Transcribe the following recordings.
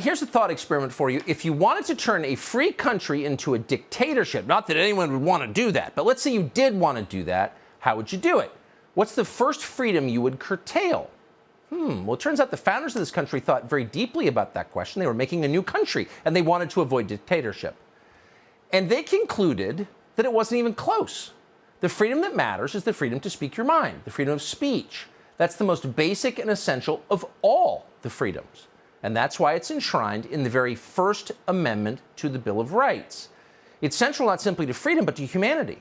here's a thought experiment for you. If you wanted to turn a free country into a dictatorship, not that anyone would want to do that, but let's say you did want to do that, how would you do it? What's the first freedom you would curtail? Well, it turns out the founders of this country thought very deeply about that question. They were making a new country, and they wanted to avoid dictatorship. And they concluded that it wasn't even close. The freedom that matters is the freedom to speak your mind, the freedom of speech. That's the most basic and essential of all the freedoms. And that's why it's enshrined in the very First Amendment to the Bill of Rights. It's central not simply to freedom, but to humanity.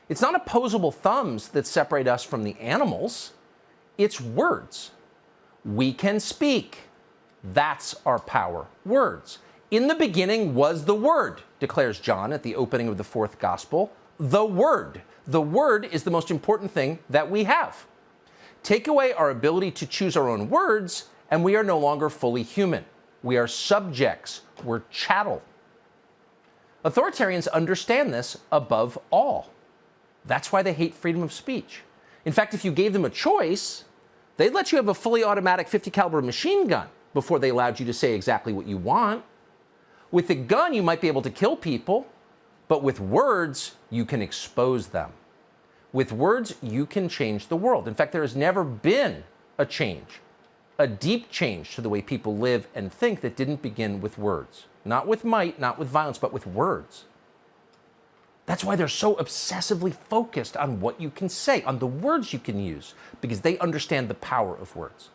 It's not opposable thumbs that separate us from the animals. It's words. We can speak. That's our power. Words. In the beginning was the Word, declares John at the opening of the fourth gospel. The Word. The Word is the most important thing that we have. Take away our ability to choose our own words, and we are no longer fully human. We are subjects. We're chattel. Authoritarians understand this above all. That's why they hate freedom of speech. In fact, if you gave them a choice, they'd let you have a fully automatic 50 caliber machine gun before they allowed you to say exactly what you want. With a gun, you might be able to kill people, but with words, you can expose them. With words, you can change the world. In fact, there has never been a change, a deep change to the way people live and think that didn't begin with words. Not with might, not with violence, but with words. That's why they're so obsessively focused on what you can say, on the words you can use, because they understand the power of words.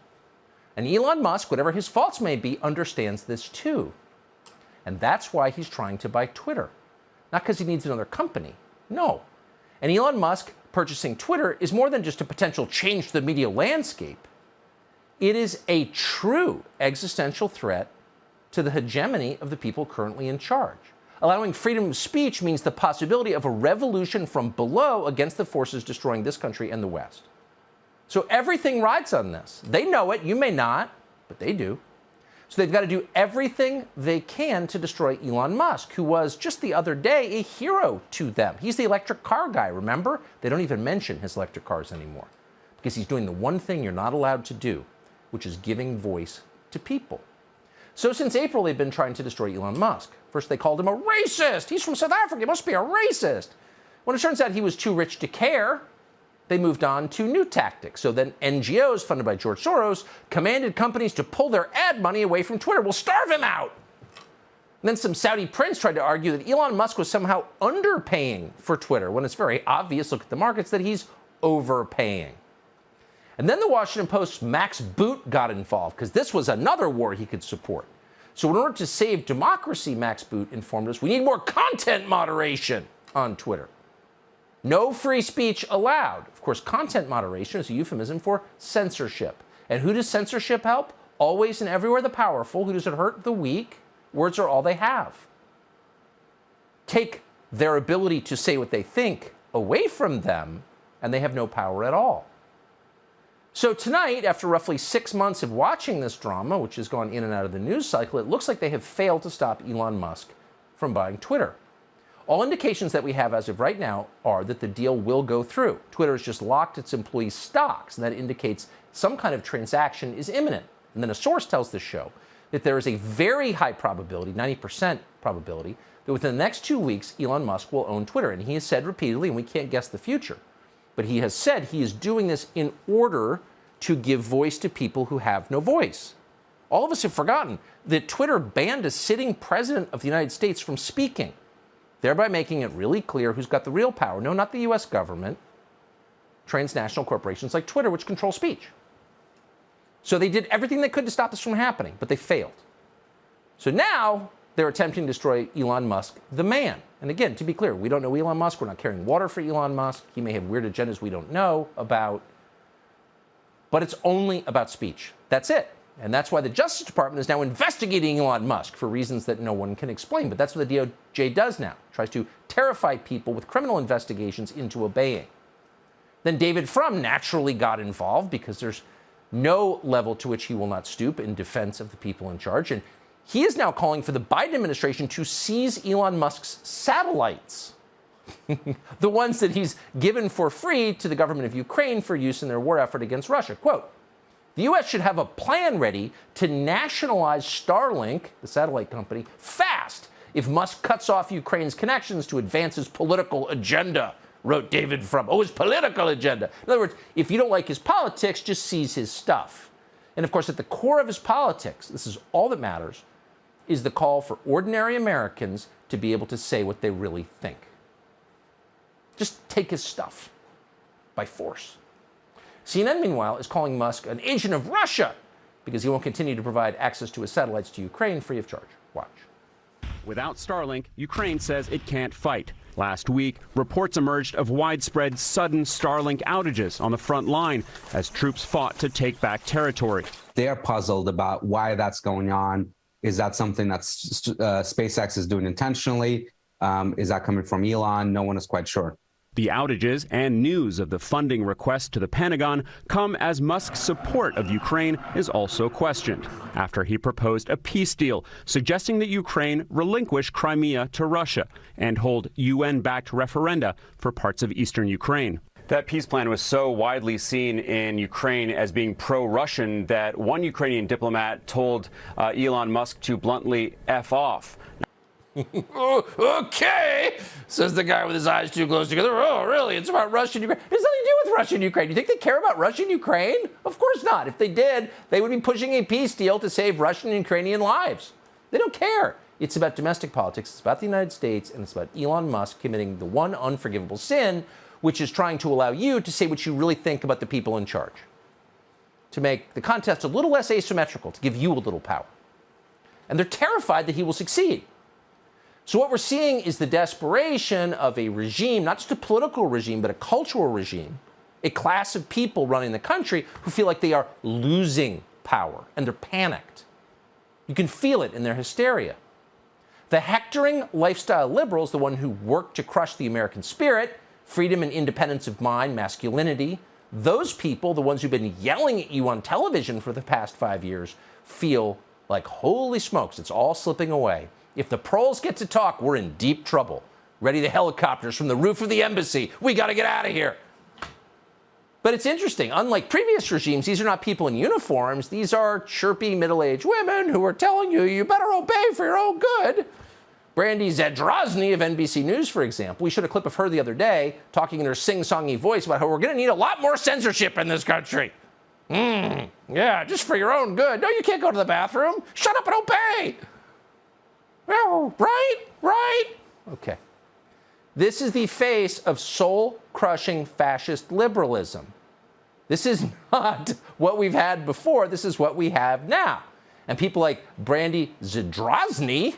And Elon Musk, whatever his faults may be, understands this too. And that's why he's trying to buy Twitter. Not because he needs another company. No. And Elon Musk purchasing Twitter is more than just a potential change to the media landscape. It is a true existential threat to the hegemony of the people currently in charge. Allowing freedom of speech means the possibility of a revolution from below against the forces destroying this country and the West. So everything rides on this. They know it. You may not, but they do. So they've got to do everything they can to destroy Elon Musk, who was just the other day a hero to them. He's the electric car guy, remember? They don't even mention his electric cars anymore because he's doing the one thing you're not allowed to do, which is giving voice to people. So since April, they've been trying to destroy Elon Musk. First, they called him a racist. He's from South Africa. He must be a racist. When it turns out he was too rich to care, they moved on to new tactics. So then NGOs funded by George Soros commanded companies to pull their ad money away from Twitter. We'll starve him out. And then some Saudi prince tried to argue that Elon Musk was somehow underpaying for Twitter, when it's very obvious, look at the markets, that he's overpaying. And then the Washington Post's Max Boot got involved, because this was another war he could support. So in order to save democracy, Max Boot informed us, we need more content moderation on Twitter. No free speech allowed. Of course, content moderation is a euphemism for censorship. And who does censorship help? Always and everywhere the powerful. Who does it hurt? The weak. Words are all they have. Take their ability to say what they think away from them, and they have no power at all. So tonight, after roughly 6 months of watching this drama, which has gone in and out of the news cycle, it looks like they have failed to stop Elon Musk from buying Twitter. All indications that we have as of right now are that the deal will go through. Twitter has just locked its employees' stocks, and that indicates some kind of transaction is imminent. And then a source tells the show that there is a very high probability, 90% probability, that within the next 2 weeks, Elon Musk will own Twitter. And he has said repeatedly, and we can't guess the future, but he has said he is doing this in order to give voice to people who have no voice. All of us have forgotten that Twitter banned a sitting president of the United States from speaking, thereby making it really clear who's got the real power. No, not the U.S. government. Transnational corporations like Twitter, which control speech. So they did everything they could to stop this from happening, but they failed. So now they're attempting to destroy Elon Musk, the man. And again, to be clear, we don't know Elon Musk. We're not carrying water for Elon Musk. He may have weird agendas we don't know about. But it's only about speech. That's it. And that's why the Justice Department is now investigating Elon Musk for reasons that no one can explain. But that's what the DOJ does now. It tries to terrify people with criminal investigations into obeying. Then David Frum naturally got involved because there's no level to which he will not stoop in defense of the people in charge. And he is now calling for the Biden administration to seize Elon Musk's satellites. The ones that he's given for free to the government of Ukraine for use in their war effort against Russia. Quote, The U.S. should have a plan ready to nationalize Starlink, the satellite company, fast if Musk cuts off Ukraine's connections to advance his political agenda, wrote David Frum. Oh, his political agenda. In other words, if you don't like his politics, just seize his stuff. And of course, at the core of his politics, this is all that matters, is the call for ordinary Americans to be able to say what they really think. Just take his stuff by force. CNN, meanwhile, is calling Musk an agent of Russia because he won't continue to provide access to his satellites to Ukraine free of charge. Watch. Without Starlink, Ukraine says it can't fight. Last week, reports emerged of widespread sudden Starlink outages on the front line as troops fought to take back territory. They are puzzled about why that's going on. Is that something that SpaceX is doing intentionally? Is that coming from Elon? No one is quite sure. The outages and news of the funding request to the Pentagon come as Musk's support of Ukraine is also questioned after he proposed a peace deal suggesting that Ukraine relinquish Crimea to Russia and hold UN-backed referenda for parts of eastern Ukraine. That peace plan was so widely seen in Ukraine as being pro-Russian that one Ukrainian diplomat told Elon Musk to bluntly F off. Okay, says the guy with his eyes too close together. Oh, really? It's about Russia and Ukraine. It has nothing to do with Russia and Ukraine. You think they care about Russia and Ukraine? Of course not. If they did, they would be pushing a peace deal to save Russian and Ukrainian lives. They don't care. It's about domestic politics. It's about the United States, and it's about Elon Musk committing the one unforgivable sin, which is trying to allow you to say what you really think about the people in charge, to make the contest a little less asymmetrical, to give you a little power. And they're terrified that he will succeed. So what we're seeing is the desperation of a regime, not just a political regime, but a cultural regime, a class of people running the country who feel like they are losing power, and they're panicked. You can feel it in their hysteria. The hectoring lifestyle liberals, the one who work to crush the American spirit, freedom and independence of mind, masculinity, those people, the ones who've been yelling at you on television for the past 5 years, feel like, holy smokes, it's all slipping away. If the proles get to talk, we're in deep trouble. Ready the helicopters from the roof of the embassy. We got to get out of here. But it's interesting. Unlike previous regimes, these are not people in uniforms. These are chirpy middle-aged women who are telling you, you better obey for your own good. Brandy Zadrozny of NBC News, for example. We showed a clip of her the other day talking in her sing-songy voice about how we're going to need a lot more censorship in this country. Yeah, just for your own good. No, you can't go to the bathroom. Shut up and obey. Well, right. Okay. This is the face of soul-crushing fascist liberalism. This is not what we've had before. This is what we have now. And people like Brandy Zadrozny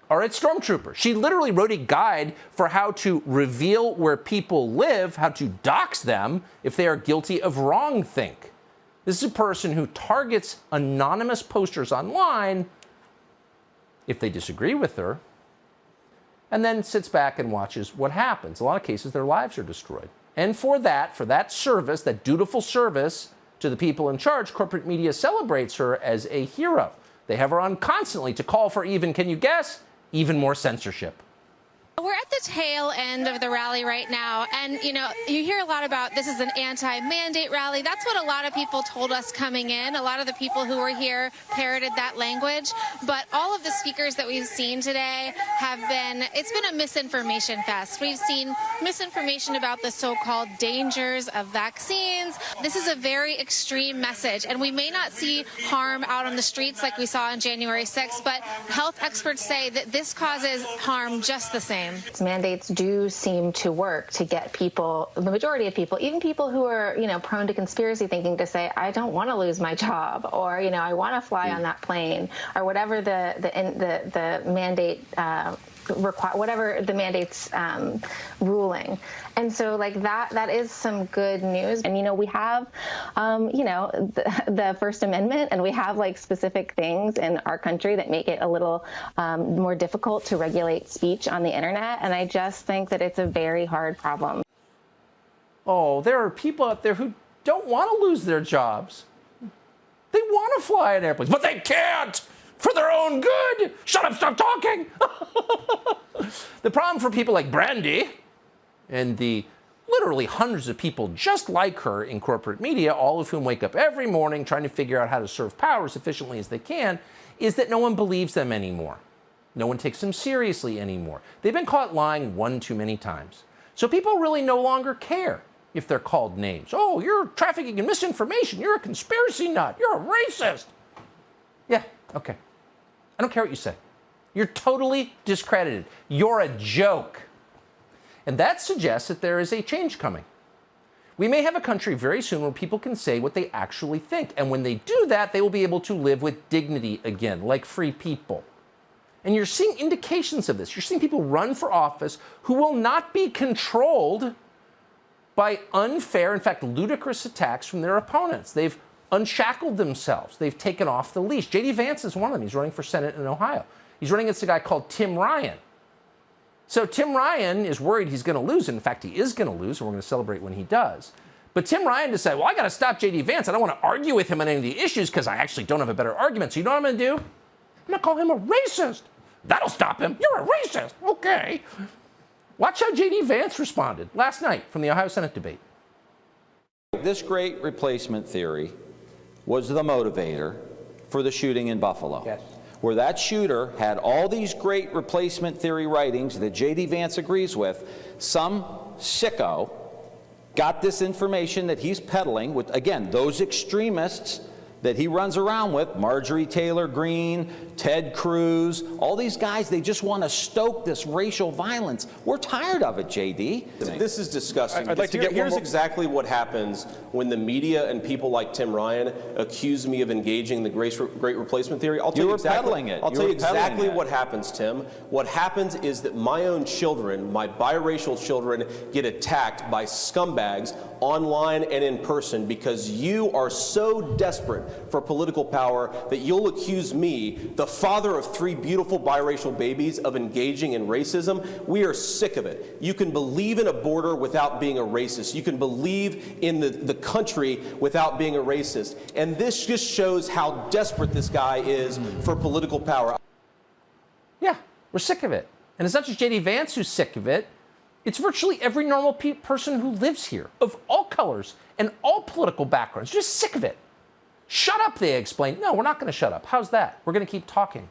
are at Stormtrooper. She literally wrote a guide for how to reveal where people live, how to dox them if they are guilty of wrongthink. This is a person who targets anonymous posters online if they disagree with her, and then sits back and watches what happens. In a lot of cases, their lives are destroyed. And for that service, that dutiful service to the people in charge, corporate media celebrates her as a hero. They have her on constantly to call for even, can you guess, even more censorship. We're at the tail end of the rally right now, and you hear a lot about this is an anti-mandate rally. That's what a lot of people told us coming in. A lot of the people who were here parroted that language, but all of the speakers that we've seen today it's been a misinformation fest. We've seen misinformation about the so-called dangers of vaccines. This is a very extreme message, and we may not see harm out on the streets like we saw on January 6th, but health experts say that this causes harm just the same. Mandates do seem to work to get people, the majority of people, even people who are, prone to conspiracy thinking, to say, I don't want to lose my job, or, I want to fly on that plane, or whatever the mandate whatever the mandate's ruling. And so that is some good news. And, we have, the First Amendment, and we have specific things in our country that make it a little more difficult to regulate speech on the internet. And I just think that it's a very hard problem. Oh, there are people out there who don't want to lose their jobs. They want to fly in airplanes, but they can't. For their own good. Shut up, stop talking. The problem for people like Brandy and the literally hundreds of people just like her in corporate media, all of whom wake up every morning trying to figure out how to serve power as efficiently as they can, is that no one believes them anymore. No one takes them seriously anymore. They've been caught lying one too many times. So people really no longer care if they're called names. Oh, you're trafficking in misinformation. You're a conspiracy nut. You're a racist. Yeah, okay. I don't care what you say. You're totally discredited. You're a joke. And that suggests that there is a change coming. We may have a country very soon where people can say what they actually think. And when they do that, they will be able to live with dignity again, like free people. And you're seeing indications of this. You're seeing people run for office who will not be controlled by unfair, in fact, ludicrous attacks from their opponents. They've unshackled themselves. They've taken off the leash. J.D. Vance is one of them. He's running for Senate in Ohio. He's running against a guy called Tim Ryan. So Tim Ryan is worried he's going to lose. In fact, he is going to lose, and we're going to celebrate when he does. But Tim Ryan decided, well, I got to stop J.D. Vance. I don't want to argue with him on any of the issues because I actually don't have a better argument. So you know what I'm going to do? I'm going to call him a racist. That'll stop him. You're a racist. Okay. Watch how J.D. Vance responded last night from the Ohio Senate debate. This great replacement theory was the motivator for the shooting in Buffalo. Yes. Where that shooter had all these great replacement theory writings that J.D. Vance agrees with, some sicko got this information that he's peddling with, again, those extremists that he runs around with, Marjorie Taylor Greene, Ted Cruz, all these guys, they just want to stoke this racial violence. We're tired of it, JD. This is disgusting. I'd like to get here's exactly what happens when the media and people like Tim Ryan accuse me of engaging in the great replacement theory. I'll tell you exactly what happens, Tim. What happens is that my own children, my biracial children, get attacked by scumbags online and in person because you are so desperate for political power that you'll accuse me, the father of 3 beautiful biracial babies, of engaging in racism. We are sick of it. You can believe in a border without being a racist. You can believe in the country without being a racist. And this just shows how desperate this guy is for political power. Yeah, we're sick of it. And it's not just J.D. Vance who's sick of it. It's virtually every normal person who lives here, of all colors and all political backgrounds, just sick of it. Shut up, they explain. No, we're not going to shut up. How's that? We're going to keep talking.